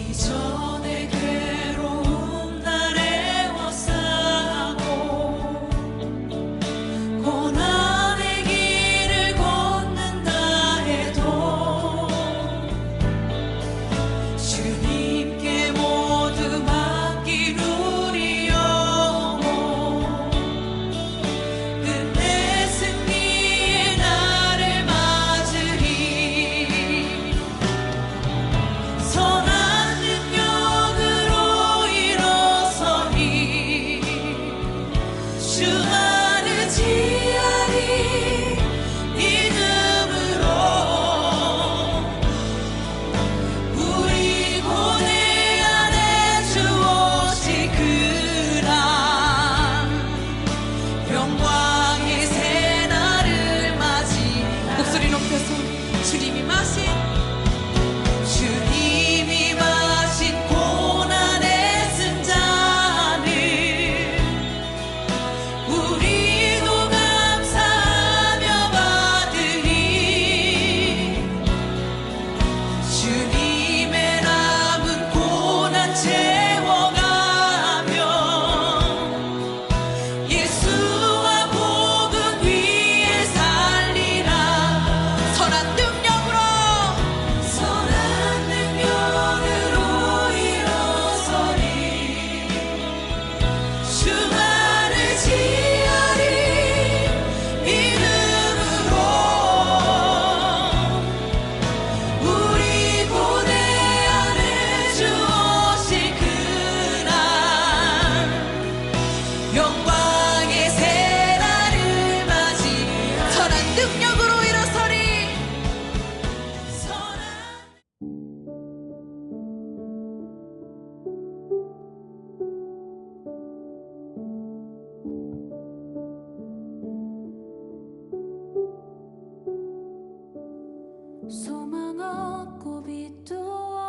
이전의 괴로움 날 애워싸고 고난의 길을 걷는다 해도 주님께 모두 맡긴 우리 영혼 끝내 승리의 날을 맞으리. 선한 능력으로 일어서리. 주 안을 지하리. 믿음으로 우리 고뇌 안에 주 오실 그날 영광의 새날을 맞이. 목소리 높여서 주님이 마신 고난의 승잔을 우리도 감사하며 받으리. 주님의 남은 고난 채워가며 예수와 복음 위에 살리라. 선한 능력으로 일어서리. 주 안을 지하리. 믿음으로 우리 고뇌 안에 주 오실 그날 영광의 새날을 맞이. 선한 능력으로 일어서리. 선한 소망 없고 빛도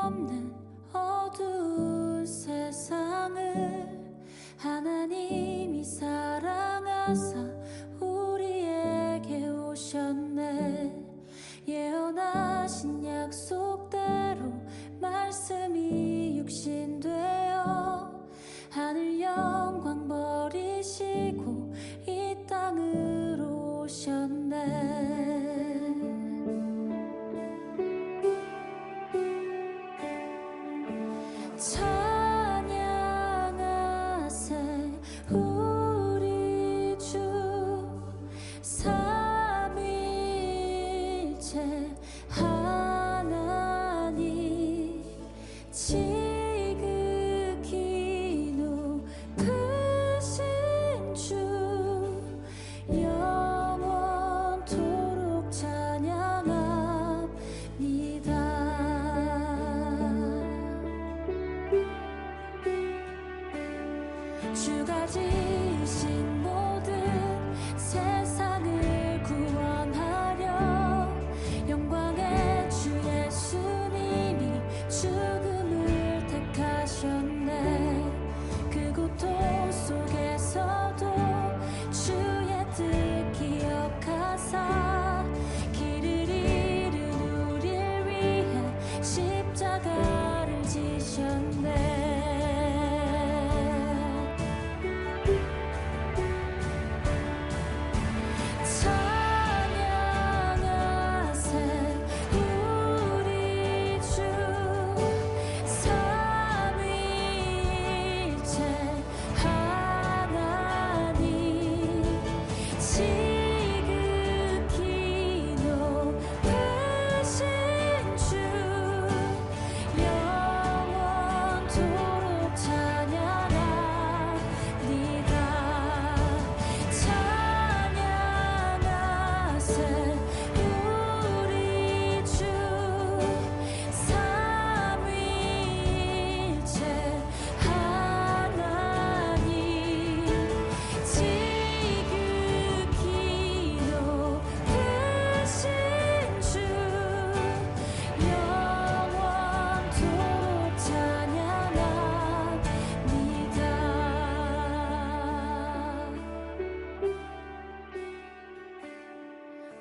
없는 어두운 세상을 하나님이 사랑하사 우리에게 오셨네. 예언하신 약속대로 말씀이 육신되어 하늘 영광 버리시고 이 땅으로 오셨네. 찬양하세 우리 주 삼위일체 하나님. 지극히 높으신 주 영원토록 찬양합니다. 주가 지으신 모든 세상을 구원하려 영광의 주 예수님이 죽음을 택하셨네. 그 고통 속에서도 주의 뜻 기억하사 길을 잃은 우릴 위해 십자가를 지셨네. 찬양하세 우리 주 삼위일체 하나님. 지극히 높으신 주 영원토록 찬양합니다. 찬양하세 우리 주 삼위일체 하나님. 지극히 높으신 주 영원토록 찬양합니다.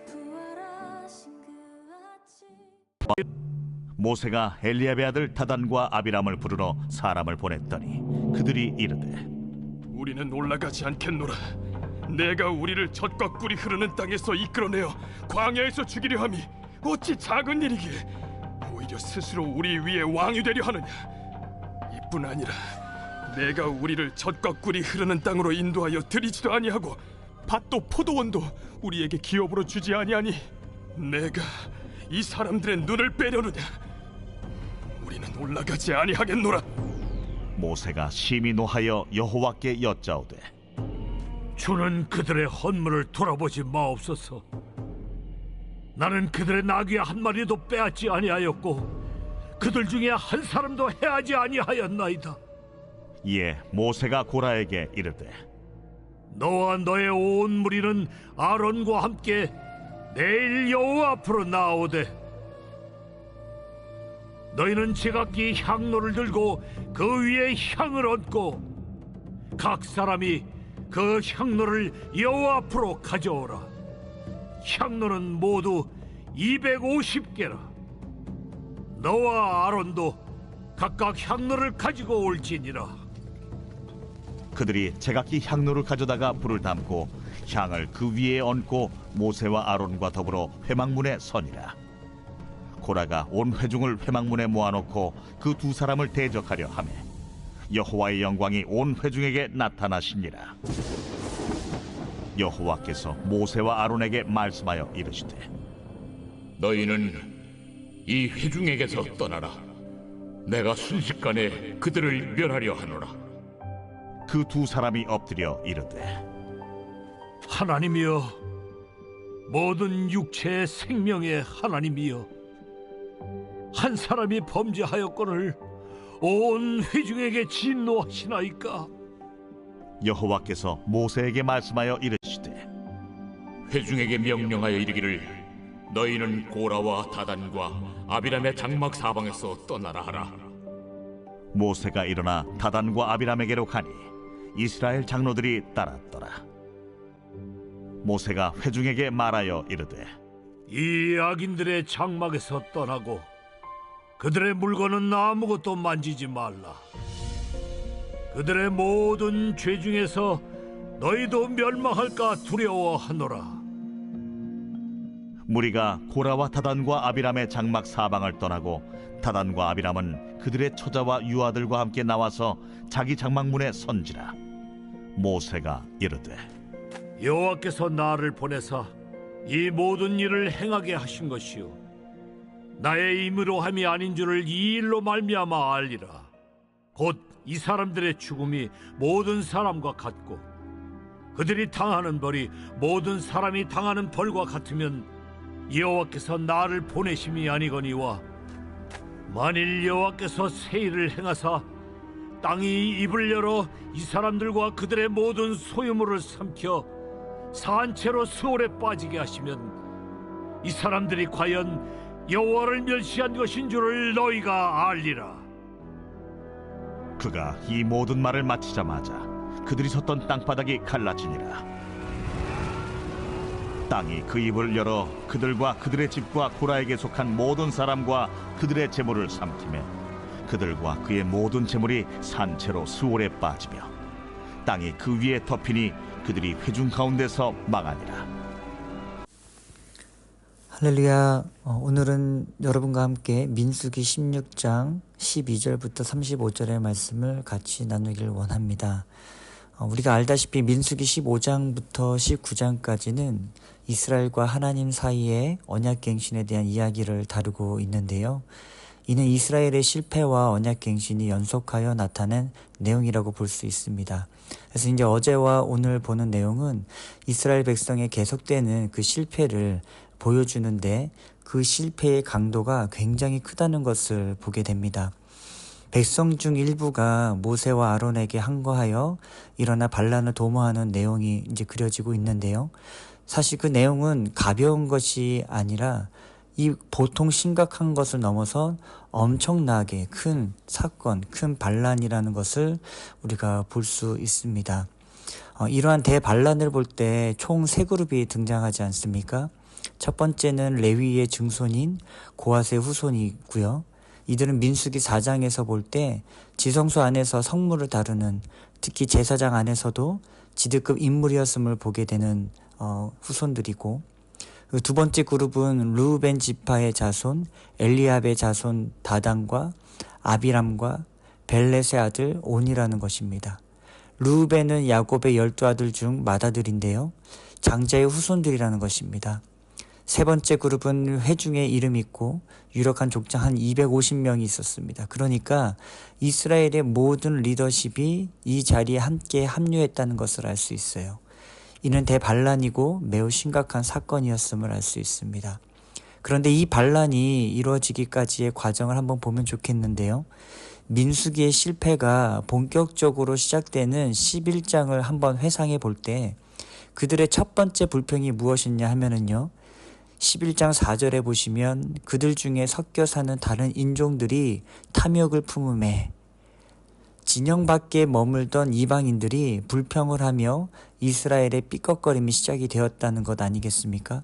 부활하신 그 아침 모세가 엘리압의 아들 다단과 아비람을 부르러 사람을 보냈더니 그들이 이르되 우리는 올라가지 않겠노라. 내가 우리를 젖과 꿀이 흐르는 땅에서 이끌어내어 광야에서 죽이려 함이 어찌 작은 일이기에 오히려 스스로 우리 위에 왕이 되려 하느냐. 이뿐 아니라 내가 우리를 젖과 꿀이 흐르는 땅으로 인도하여 들이지도 아니하고 밭도 포도원도 우리에게 기업으로 주지 아니하니 내가 이 사람들의 눈을 빼려느냐. 우리는 올라가지 아니하겠노라. 모세가 심히 노하여 여호와께 여짜오되 주는 그들의 헌물을 돌아보지 마옵소서. 나는 그들의 나귀 한 마리도 빼앗지 아니하였고 그들 중에 한 사람도 해하지 아니하였나이다. 이에 모세가 고라에게 이르되 너와 너의 온 무리는 아론과 함께 내일 여호와 앞으로 나오되 너희는 제각기 향로를 들고 그 위에 향을 얹고 각 사람이 그 향로를 여호와 앞으로 가져오라. 향로는 모두 250개라. 너와 아론도 각각 향로를 가지고 올지니라. 그들이 제각기 향로를 가져다가 불을 담고 향을 그 위에 얹고 모세와 아론과 더불어 회막문에 서니라. 고라가 온 회중을 회막문에 모아놓고 그 두 사람을 대적하려 하매 여호와의 영광이 온 회중에게 나타나시니라. 여호와께서 모세와 아론에게 말씀하여 이르시되 너희는 이 회중에게서 떠나라. 내가 순식간에 그들을 멸하려 하노라. 그 두 사람이 엎드려 이르되 하나님이여, 모든 육체의 생명의 하나님이여, 한 사람이 범죄하였거늘 온 회중에게 진노하시나이까. 여호와께서 모세에게 말씀하여 이르시되 회중에게 명령하여 이르기를 너희는 고라와 다단과 아비람의 장막 사방에서 떠나라 하라. 모세가 일어나 다단과 아비람에게로 가니 이스라엘 장로들이 따랐더라. 모세가 회중에게 말하여 이르되 이 악인들의 장막에서 떠나고 그들의 물건은 아무것도 만지지 말라. 그들의 모든 죄 중에서 너희도 멸망할까 두려워하노라. 무리가 고라와 다단과 아비람의 장막 사방을 떠나고 다단과 아비람은 그들의 처자와 유아들과 함께 나와서 자기 장막문에 선지라. 모세가 이르되 여호와께서 나를 보내사 이 모든 일을 행하게 하신 것이요 나의 임의로 함이 아닌 줄을 이 일로 말미암아 알리라. 곧 이 사람들의 죽음이 모든 사람과 같고 그들이 당하는 벌이 모든 사람이 당하는 벌과 같으면 여호와께서 나를 보내심이 아니거니와 만일 여호와께서 새 일을 행하사 땅이 입을 열어 이 사람들과 그들의 모든 소유물을 삼켜 산채로 수월에 빠지게 하시면 이 사람들이 과연 여호와를 멸시한 것인 줄을 너희가 알리라. 그가 이 모든 말을 마치자마자 그들이 섰던 땅바닥이 갈라지니라. 땅이 그 입을 열어 그들과 그들의 집과 고라에게 속한 모든 사람과 그들의 재물을 삼키매 그들과 그의 모든 재물이 산채로 수월에 빠지며 땅이 그 위에 덮이니 그들이 회중 가운데서 망하니라. 할렐루야. 오늘은 여러분과 함께 민수기 16장 12절부터 35절의 말씀을 같이 나누기를 원합니다. 우리가 알다시피 민수기 15장부터 19장까지는 이스라엘과 하나님 사이의 언약갱신에 대한 이야기를 다루고 있는데요. 이는 이스라엘의 실패와 언약갱신이 연속하여 나타낸 내용이라고 볼 수 있습니다. 그래서 이제 어제와 오늘 보는 내용은 이스라엘 백성의 계속되는 그 실패를 보여주는데 그 실패의 강도가 굉장히 크다는 것을 보게 됩니다. 백성 중 일부가 모세와 아론에게 항거하여 일어나 반란을 도모하는 내용이 이제 그려지고 있는데요. 사실 그 내용은 가벼운 것이 아니라 이 보통 심각한 것을 넘어서 엄청나게 큰 사건, 큰 반란이라는 것을 우리가 볼 수 있습니다. 이러한 대반란을 볼 때 총 3그룹이 등장하지 않습니까? 첫 번째는 레위의 증손인 고핫의 후손이고요. 이들은 민수기 4장에서 볼 때 지성소 안에서 성물을 다루는, 특히 제사장 안에서도 지드급 인물이었음을 보게 되는 후손들이고, 그 두 번째 그룹은 르우벤 지파의 자손 엘리압의 자손 다단과 아비람과 벨렛의 아들 온이라는 것입니다. 르우벤은 야곱의 12아들 중 맏아들인데요. 장자의 후손들이라는 것입니다. 세 번째 그룹은 회중에 이름 있고 유력한 족장 한 250명이 있었습니다. 그러니까 이스라엘의 모든 리더십이 이 자리에 함께 합류했다는 것을 알 수 있어요. 이는 대반란이고 매우 심각한 사건이었음을 알 수 있습니다. 그런데 이 반란이 이루어지기까지의 과정을 한번 보면 좋겠는데요. 민수기의 실패가 본격적으로 시작되는 11장을 한번 회상해 볼 때 그들의 첫 번째 불평이 무엇이냐 하면은요. 11장 4절에 보시면 그들 중에 섞여 사는 다른 인종들이 탐욕을 품음에, 진영 밖에 머물던 이방인들이 불평을 하며 이스라엘의 삐걱거림이 시작이 되었다는 것 아니겠습니까?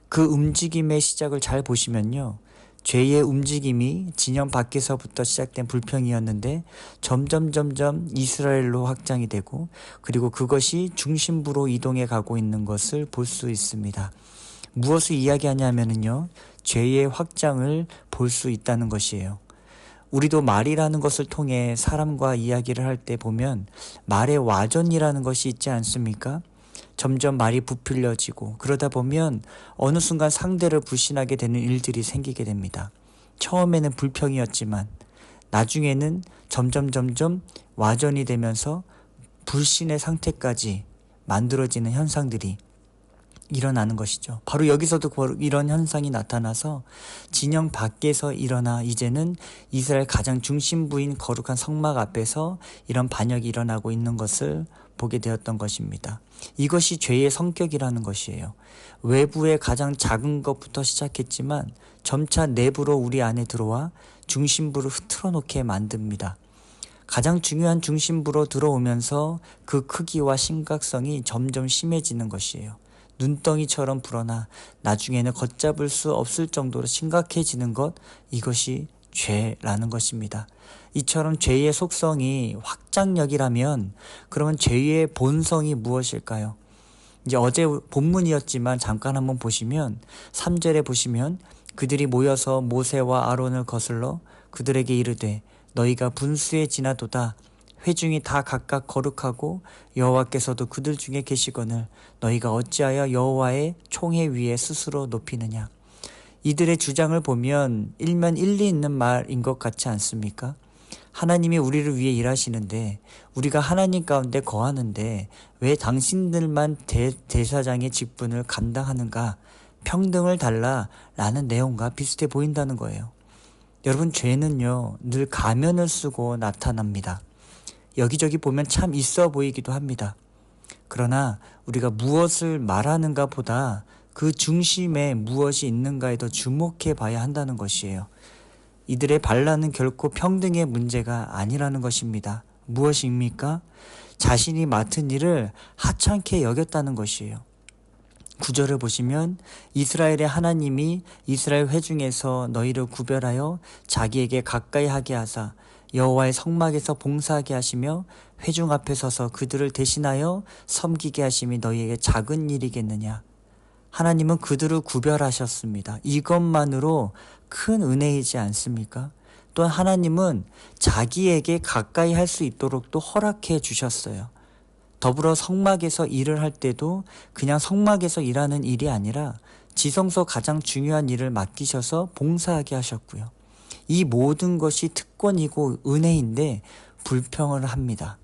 그 움직임의 시작을 잘 보시면요. 죄의 움직임이 진영 밖에서부터 시작된 불평이었는데 점점 이스라엘로 확장이 되고, 그리고 그것이 중심부로 이동해 가고 있는 것을 볼 수 있습니다. 무엇을 이야기하냐면요. 죄의 확장을 볼 수 있다는 것이에요. 우리도 말이라는 것을 통해 사람과 이야기를 할 때 보면 말의 와전이라는 것이 있지 않습니까? 점점 말이 부풀려지고 그러다 보면 어느 순간 상대를 불신하게 되는 일들이 생기게 됩니다. 처음에는 불평이었지만 나중에는 점점 와전이 되면서 불신의 상태까지 만들어지는 현상들이 일어나는 것이죠. 바로 여기서도 이런 현상이 나타나서 진영 밖에서 일어나 이제는 이스라엘 가장 중심부인 거룩한 성막 앞에서 이런 반역이 일어나고 있는 것을 보게 되었던 것입니다. 이것이 죄의 성격이라는 것이에요. 외부의 가장 작은 것부터 시작했지만 점차 내부로 우리 안에 들어와 중심부를 흐트러 놓게 만듭니다. 가장 중요한 중심부로 들어오면서 그 크기와 심각성이 점점 심해지는 것이에요. 눈덩이처럼 불어나 나중에는 걷잡을 수 없을 정도로 심각해지는 것, 이것이 죄라는 것입니다. 이처럼 죄의 속성이 확장력이라면 그러면 죄의 본성이 무엇일까요? 이제 어제 본문이었지만 잠깐 한번 보시면 3절에 보시면 그들이 모여서 모세와 아론을 거슬러 그들에게 이르되 너희가 분수에 지나도다. 회중이 다 각각 거룩하고 여호와께서도 그들 중에 계시거늘 너희가 어찌하여 여호와의 총회 위에 스스로 높이느냐. 이들의 주장을 보면 일면 일리 있는 말인 것 같지 않습니까? 하나님이 우리를 위해 일하시는데 우리가 하나님 가운데 거하는데 왜 당신들만 대사장의 직분을 감당하는가, 평등을 달라라는 내용과 비슷해 보인다는 거예요. 여러분, 죄는요 늘 가면을 쓰고 나타납니다. 여기저기 보면 참 있어 보이기도 합니다. 그러나 우리가 무엇을 말하는가 보다 그 중심에 무엇이 있는가에 더 주목해 봐야 한다는 것이에요. 이들의 반란은 결코 평등의 문제가 아니라는 것입니다. 무엇입니까? 자신이 맡은 일을 하찮게 여겼다는 것이에요. 9절을 보시면 이스라엘의 하나님이 이스라엘 회중에서 너희를 구별하여 자기에게 가까이 하게 하사 여호와의 성막에서 봉사하게 하시며 회중 앞에 서서 그들을 대신하여 섬기게 하심이 너희에게 작은 일이겠느냐. 하나님은 그들을 구별하셨습니다. 이것만으로 큰 은혜이지 않습니까? 또한 하나님은 자기에게 가까이 할 수 있도록 또 허락해 주셨어요. 더불어 성막에서 일을 할 때도 그냥 성막에서 일하는 일이 아니라 지성소 가장 중요한 일을 맡기셔서 봉사하게 하셨고요. 이 모든 것이 특권이고 은혜인데 불평을 합니다.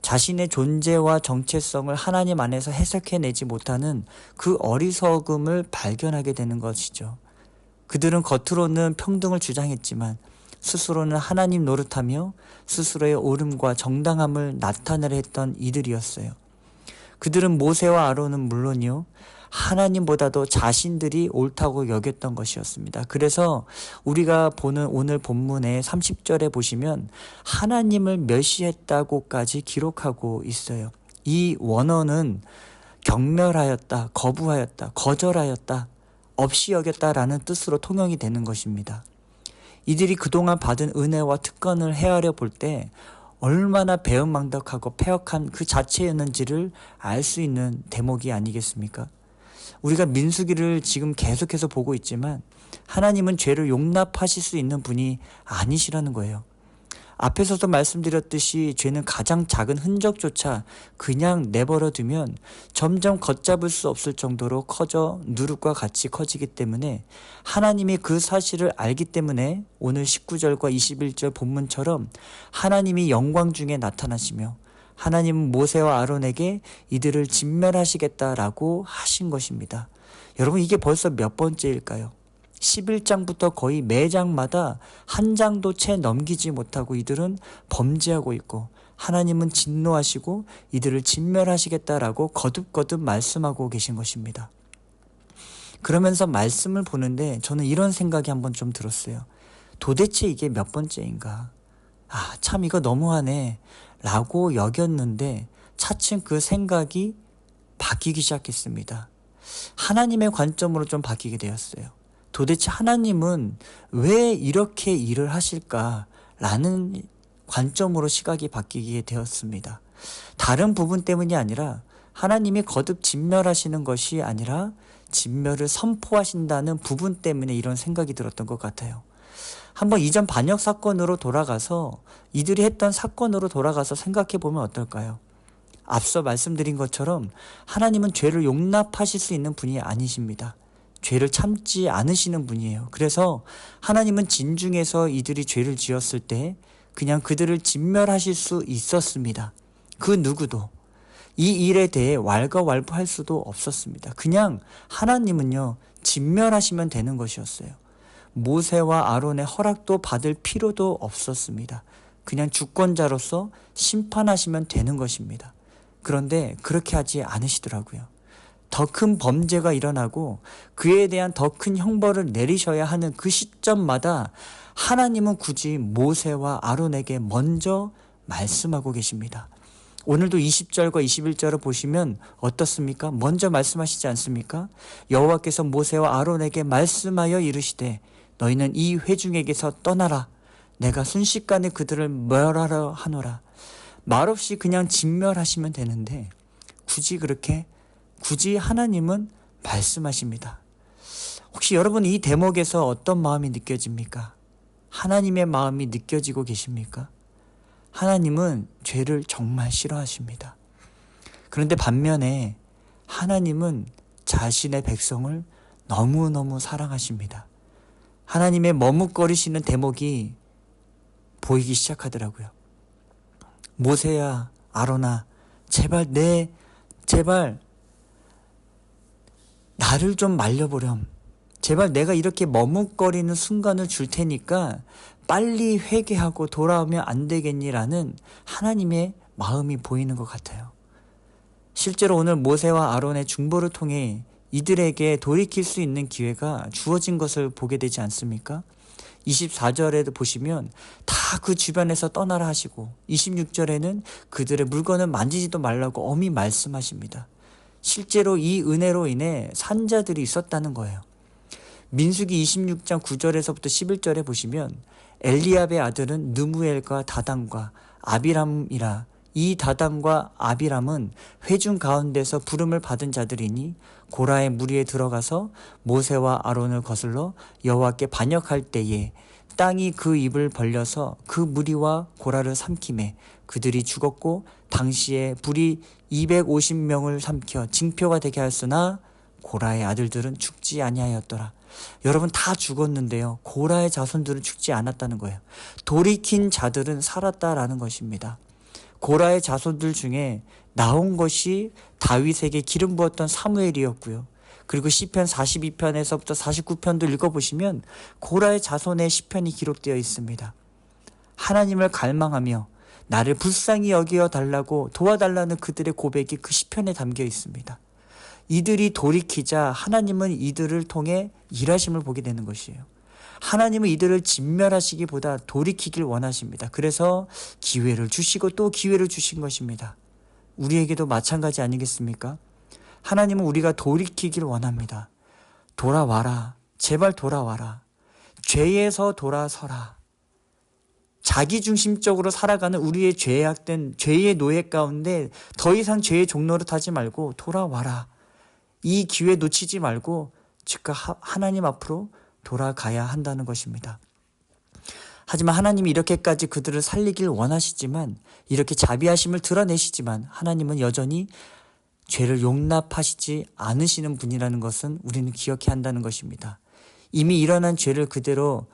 자신의 존재와 정체성을 하나님 안에서 해석해내지 못하는 그 어리석음을 발견하게 되는 것이죠. 그들은 겉으로는 평등을 주장했지만 스스로는 하나님 노릇하며 스스로의 옳음과 정당함을 나타내려 했던 이들이었어요. 그들은 모세와 아론은 물론이요, 하나님보다도 자신들이 옳다고 여겼던 것이었습니다. 그래서 우리가 보는 오늘 본문의 30절에 보시면 하나님을 멸시했다고까지 기록하고 있어요. 이 원어는 경멸하였다, 거부하였다, 거절하였다, 없이 여겼다라는 뜻으로 통용이 되는 것입니다. 이들이 그동안 받은 은혜와 특권을 헤아려 볼 때 얼마나 배은망덕하고 패역한 그 자체였는지를 알 수 있는 대목이 아니겠습니까? 우리가 민수기를 지금 계속해서 보고 있지만 하나님은 죄를 용납하실 수 있는 분이 아니시라는 거예요. 앞에서도 말씀드렸듯이 죄는 가장 작은 흔적조차 그냥 내버려 두면 점점 걷잡을 수 없을 정도로 커져 누룩과 같이 커지기 때문에 하나님이 그 사실을 알기 때문에 오늘 19절과 21절 본문처럼 하나님이 영광 중에 나타나시며 하나님은 모세와 아론에게 이들을 진멸하시겠다라고 하신 것입니다. 여러분, 이게 벌써 몇 번째일까요? 11장부터 거의 매 장마다 한 장도 채 넘기지 못하고 이들은 범죄하고 있고 하나님은 진노하시고 이들을 진멸하시겠다라고 거듭거듭 말씀하고 계신 것입니다. 그러면서 말씀을 보는데 저는 이런 생각이 한번 좀 들었어요. 도대체 이게 몇 번째인가? 참 이거 너무하네 라고 여겼는데 차츰 그 생각이 바뀌기 시작했습니다. 하나님의 관점으로 좀 바뀌게 되었어요. 도대체 하나님은 왜 이렇게 일을 하실까라는 관점으로 시각이 바뀌게 되었습니다. 다른 부분 때문이 아니라 하나님이 거듭 진멸하시는 것이 아니라 진멸을 선포하신다는 부분 때문에 이런 생각이 들었던 것 같아요. 한번 이전 반역 사건으로 돌아가서 이들이 했던 사건으로 돌아가서 생각해 보면 어떨까요? 앞서 말씀드린 것처럼 하나님은 죄를 용납하실 수 있는 분이 아니십니다. 죄를 참지 않으시는 분이에요. 그래서 하나님은 진중에서 이들이 죄를 지었을 때 그냥 그들을 진멸하실 수 있었습니다. 그 누구도 이 일에 대해 왈가왈부할 수도 없었습니다. 그냥 하나님은요, 진멸하시면 되는 것이었어요. 모세와 아론의 허락도 받을 필요도 없었습니다. 그냥 주권자로서 심판하시면 되는 것입니다. 그런데 그렇게 하지 않으시더라고요. 더 큰 범죄가 일어나고 그에 대한 더 큰 형벌을 내리셔야 하는 그 시점마다 하나님은 굳이 모세와 아론에게 먼저 말씀하고 계십니다. 오늘도 20절과 21절을 보시면 어떻습니까? 먼저 말씀하시지 않습니까? 여호와께서 모세와 아론에게 말씀하여 이르시되 너희는 이 회중에게서 떠나라. 내가 순식간에 그들을 멸하려 하노라. 말없이 그냥 진멸하시면 되는데 굳이 하나님은 말씀하십니다. 혹시 여러분 이 대목에서 어떤 마음이 느껴집니까? 하나님의 마음이 느껴지고 계십니까? 하나님은 죄를 정말 싫어하십니다. 그런데 반면에 하나님은 자신의 백성을 너무너무 사랑하십니다. 하나님의 머뭇거리시는 대목이 보이기 시작하더라고요. 모세야, 아론아, 제발 나를 좀 말려보렴. 제발 내가 이렇게 머뭇거리는 순간을 줄 테니까 빨리 회개하고 돌아오면 안 되겠니라는 하나님의 마음이 보이는 것 같아요. 실제로 오늘 모세와 아론의 중보를 통해 이들에게 돌이킬 수 있는 기회가 주어진 것을 보게 되지 않습니까? 24절에도 보시면 다 그 주변에서 떠나라 하시고 26절에는 그들의 물건을 만지지도 말라고 엄히 말씀하십니다. 실제로 이 은혜로 인해 산자들이 있었다는 거예요. 민수기 26장 9절에서부터 11절에 보시면 엘리압의 아들은 느무엘과 다단과 아비람이라. 이 다단과 아비람은 회중 가운데서 부름을 받은 자들이니 고라의 무리에 들어가서 모세와 아론을 거슬러 여호와께 반역할 때에 땅이 그 입을 벌려서 그 무리와 고라를 삼키매 그들이 죽었고 당시에 불이 250명을 삼켜 징표가 되게 하였으나 고라의 아들들은 죽지 아니하였더라. 여러분 다 죽었는데요. 고라의 자손들은 죽지 않았다는 거예요. 돌이킨 자들은 살았다라는 것입니다. 고라의 자손들 중에 나온 것이 다윗에게 기름 부었던 사무엘이었고요. 그리고 시편 42편에서부터 49편도 읽어보시면 고라의 자손의 시편이 기록되어 있습니다. 하나님을 갈망하며 나를 불쌍히 여겨 달라고 도와달라는 그들의 고백이 그 시편에 담겨 있습니다. 이들이 돌이키자 하나님은 이들을 통해 일하심을 보게 되는 것이에요. 하나님은 이들을 진멸하시기보다 돌이키길 원하십니다. 그래서 기회를 주시고 또 기회를 주신 것입니다. 우리에게도 마찬가지 아니겠습니까? 하나님은 우리가 돌이키길 원합니다. 돌아와라. 제발 돌아와라. 죄에서 돌아서라. 자기중심적으로 살아가는 우리의 죄악된 죄의 노예 가운데 더 이상 죄의 종노릇하지 말고 돌아와라. 이 기회 놓치지 말고 즉각 하나님 앞으로 돌아가야 한다는 것입니다. 하지만 하나님이 이렇게까지 그들을 살리길 원하시지만, 이렇게 자비하심을 드러내시지만 하나님은 여전히 죄를 용납하시지 않으시는 분이라는 것은 우리는 기억해야 한다는 것입니다. 이미 일어난 죄를 그대로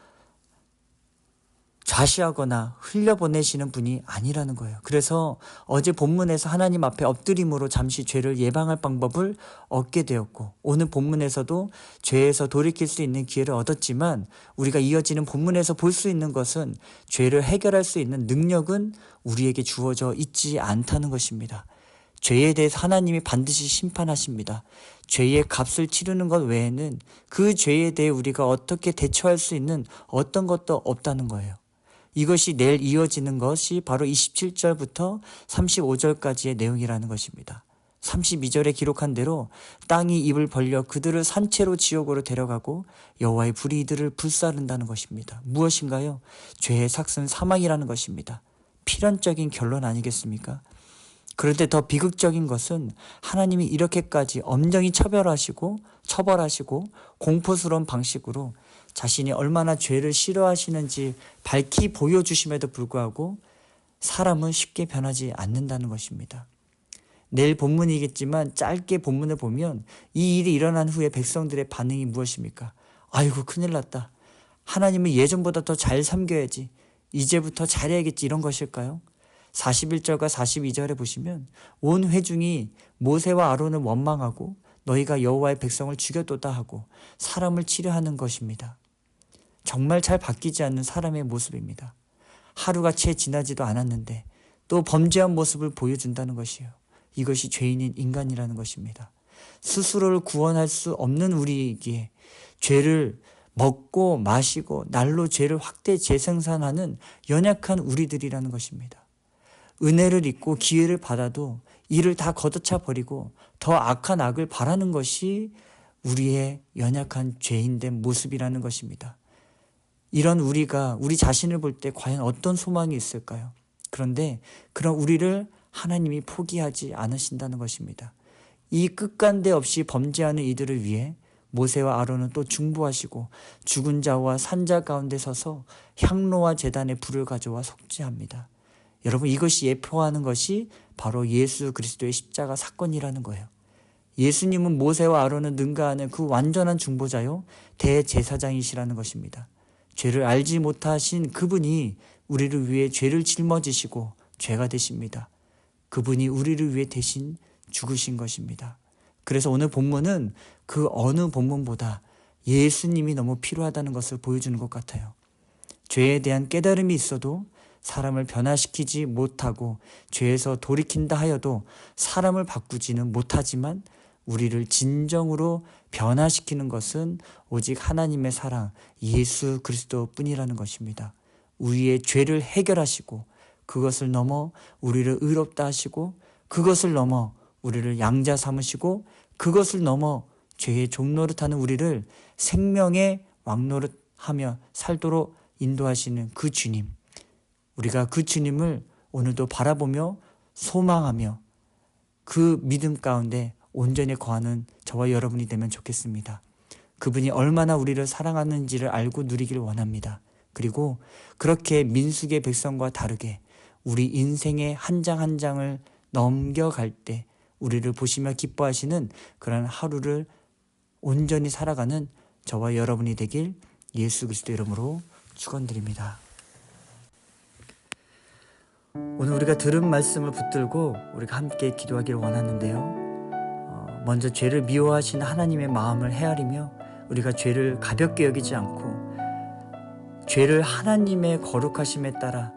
좌시하거나 흘려보내시는 분이 아니라는 거예요. 그래서 어제 본문에서 하나님 앞에 엎드림으로 잠시 죄를 예방할 방법을 얻게 되었고, 오늘 본문에서도 죄에서 돌이킬 수 있는 기회를 얻었지만, 우리가 이어지는 본문에서 볼 수 있는 것은 죄를 해결할 수 있는 능력은 우리에게 주어져 있지 않다는 것입니다. 죄에 대해서 하나님이 반드시 심판하십니다. 죄의 값을 치르는 것 외에는 그 죄에 대해 우리가 어떻게 대처할 수 있는 어떤 것도 없다는 거예요. 이것이 내일 이어지는 것이 바로 27절부터 35절까지의 내용이라는 것입니다. 32절에 기록한 대로 땅이 입을 벌려 그들을 산채로 지옥으로 데려가고 여호와의 불이 이들을 불사른다는 것입니다. 무엇인가요? 죄의 삭은 사망이라는 것입니다. 필연적인 결론 아니겠습니까? 그런데 더 비극적인 것은 하나님이 이렇게까지 엄정히 처벌하시고 공포스러운 방식으로 자신이 얼마나 죄를 싫어하시는지 밝히 보여주심에도 불구하고 사람은 쉽게 변하지 않는다는 것입니다. 내일 본문이겠지만 짧게 본문을 보면 이 일이 일어난 후에 백성들의 반응이 무엇입니까? 아이고 큰일 났다. 하나님은 예전보다 더 잘 섬겨야지. 이제부터 잘해야겠지, 이런 것일까요? 41절과 42절에 보시면 온 회중이 모세와 아론을 원망하고 너희가 여호와의 백성을 죽였도다 하고 사람을 치려하는 것입니다. 정말 잘 바뀌지 않는 사람의 모습입니다. 하루가 채 지나지도 않았는데 또 범죄한 모습을 보여준다는 것이에요. 이것이 죄인인 인간이라는 것입니다. 스스로를 구원할 수 없는 우리이기에 죄를 먹고 마시고 날로 죄를 확대 재생산하는 연약한 우리들이라는 것입니다. 은혜를 잊고 기회를 받아도 이를 다 걷어차 버리고 더 악한 악을 바라는 것이 우리의 연약한 죄인된 모습이라는 것입니다. 이런 우리가 우리 자신을 볼 때 과연 어떤 소망이 있을까요? 그런데 그런 우리를 하나님이 포기하지 않으신다는 것입니다. 이 끝간데 없이 범죄하는 이들을 위해 모세와 아론은 또 중보하시고 죽은 자와 산자 가운데 서서 향로와 제단에 불을 가져와 속죄합니다. 여러분, 이것이 예표하는 것이 바로 예수 그리스도의 십자가 사건이라는 거예요. 예수님은 모세와 아론을 능가하는 그 완전한 중보자요 대제사장이시라는 것입니다. 죄를 알지 못하신 그분이 우리를 위해 죄를 짊어지시고 죄가 되십니다. 그분이 우리를 위해 대신 죽으신 것입니다. 그래서 오늘 본문은 그 어느 본문보다 예수님이 너무 필요하다는 것을 보여주는 것 같아요. 죄에 대한 깨달음이 있어도 사람을 변화시키지 못하고 죄에서 돌이킨다 하여도 사람을 바꾸지는 못하지만 우리를 진정으로 변화시키는 것은 오직 하나님의 사랑 예수 그리스도뿐이라는 것입니다. 우리의 죄를 해결하시고 그것을 넘어 우리를 의롭다 하시고 그것을 넘어 우리를 양자 삼으시고 그것을 넘어 죄의 종노릇하는 우리를 생명의 왕노릇하며 살도록 인도하시는 그 주님, 우리가 그 주님을 오늘도 바라보며 소망하며 그 믿음 가운데 온전히 거하는 저와 여러분이 되면 좋겠습니다. 그분이 얼마나 우리를 사랑하는지를 알고 누리기를 원합니다. 그리고 그렇게 민수기의 백성과 다르게 우리 인생의 한 장 한 장을 넘겨갈 때 우리를 보시며 기뻐하시는 그런 하루를 온전히 살아가는 저와 여러분이 되길 예수 그리스도 이름으로 축원드립니다. 오늘 우리가 들은 말씀을 붙들고 우리가 함께 기도하기를 원하는데요. 먼저 죄를 미워하시는 하나님의 마음을 헤아리며 우리가 죄를 가볍게 여기지 않고 죄를 하나님의 거룩하심에 따라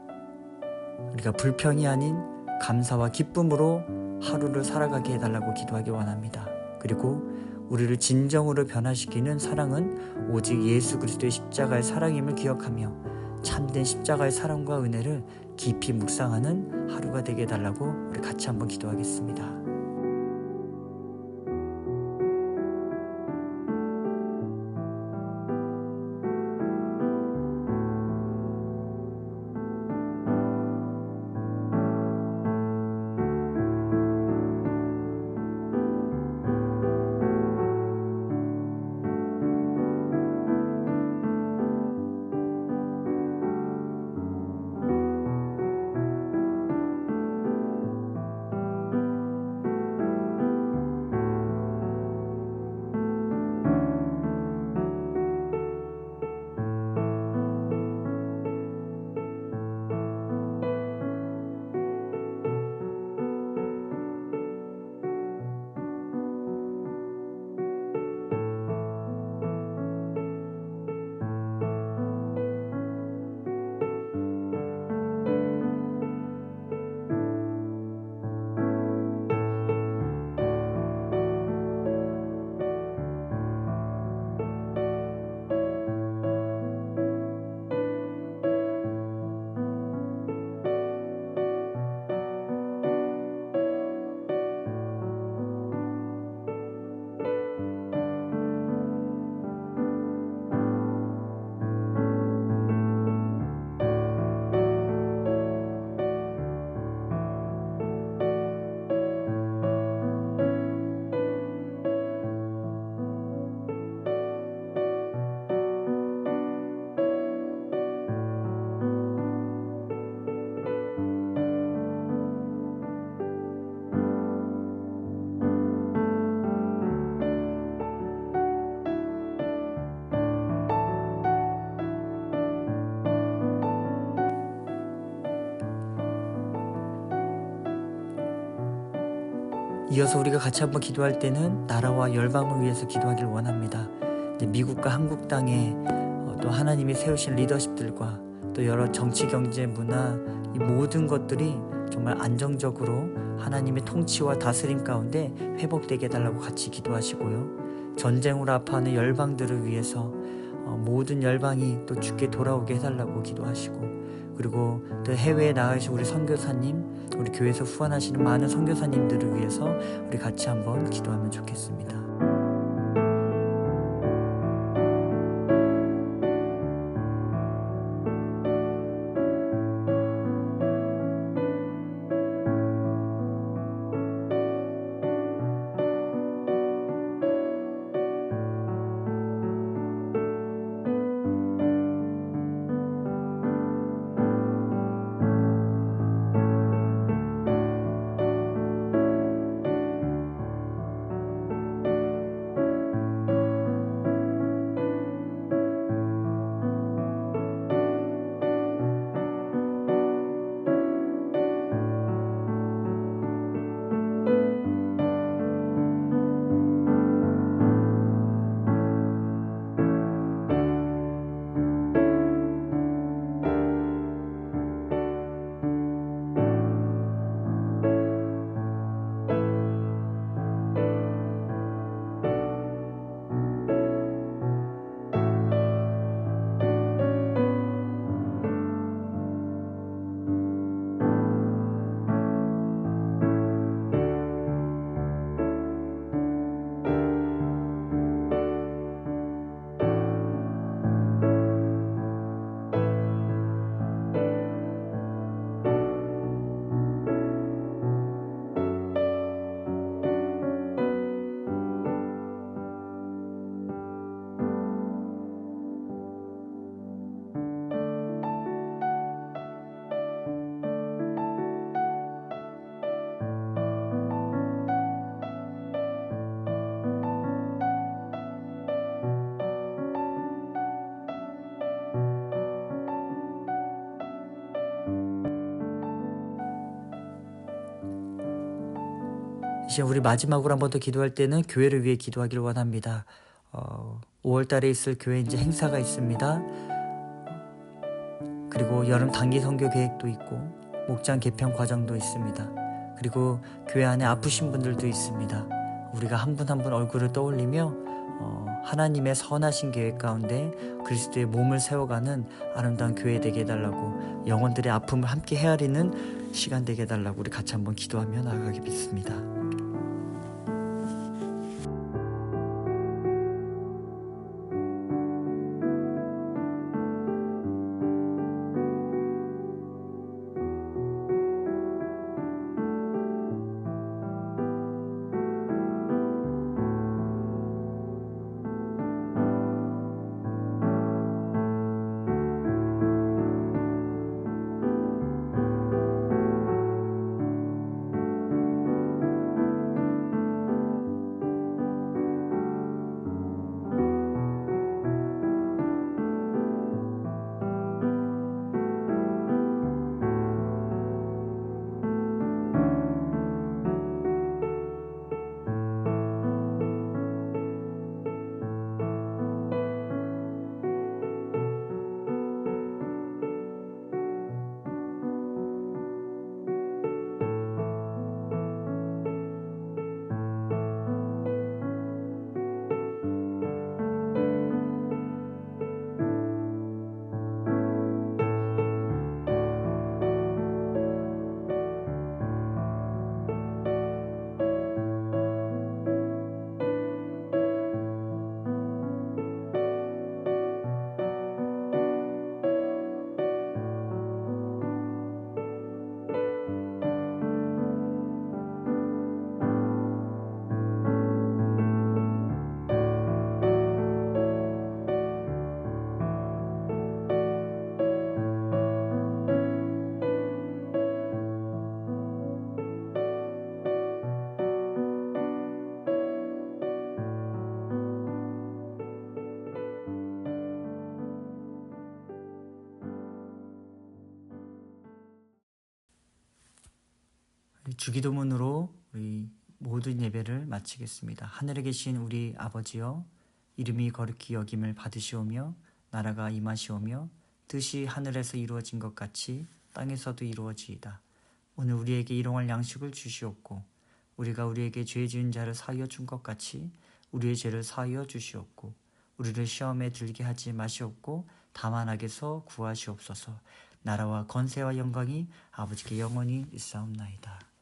우리가 불평이 아닌 감사와 기쁨으로 하루를 살아가게 해달라고 기도하기 원합니다. 그리고 우리를 진정으로 변화시키는 사랑은 오직 예수 그리스도의 십자가의 사랑임을 기억하며 참된 십자가의 사랑과 은혜를 깊이 묵상하는 하루가 되게 해달라고 우리 같이 한번 기도하겠습니다. 이어서 우리가 같이 한번 기도할 때는 나라와 열방을 위해서 기도하길 원합니다. 이제 미국과 한국 땅에 또 하나님이 세우신 리더십들과 또 여러 정치, 경제, 문화 이 모든 것들이 정말 안정적으로 하나님의 통치와 다스림 가운데 회복되게 해달라고 같이 기도하시고요. 전쟁으로 아파하는 열방들을 위해서 모든 열방이 또 주께 돌아오게 해달라고 기도하시고, 그리고 또 해외에 나가신 우리 선교사님, 우리 교회에서 후원하시는 많은 선교사님들을 위해서 우리 같이 한번 기도하면 좋겠습니다. 이제 우리 마지막으로 한 번 더 기도할 때는 교회를 위해 기도하기를 원합니다. 5월 달에 있을 교회 이제 행사가 있습니다. 그리고 여름 단기 선교 계획도 있고 목장 개편 과정도 있습니다. 그리고 교회 안에 아프신 분들도 있습니다. 우리가 한 분 한 분 얼굴을 떠올리며 하나님의 선하신 계획 가운데 그리스도의 몸을 세워가는 아름다운 교회 되게 해달라고, 영혼들의 아픔을 함께 헤아리는 시간 되게 해달라고 우리 같이 한번 기도하며 나아가게 믿습니다. 주기도문으로 우리 모든 예배를 마치겠습니다. 하늘에 계신 우리 아버지여, 이름이 거룩히 여김을 받으시오며 나라가 임하시오며 뜻이 하늘에서 이루어진 것 같이 땅에서도 이루어지이다. 오늘 우리에게 일용할 양식을 주시옵고 우리가 우리에게 죄 지은 자를 사하여 준 것 같이 우리의 죄를 사하여 주시옵고 우리를 시험에 들게 하지 마시옵고 다만 악에서 구하시옵소서. 나라와 권세와 영광이 아버지께 영원히 있사옵나이다.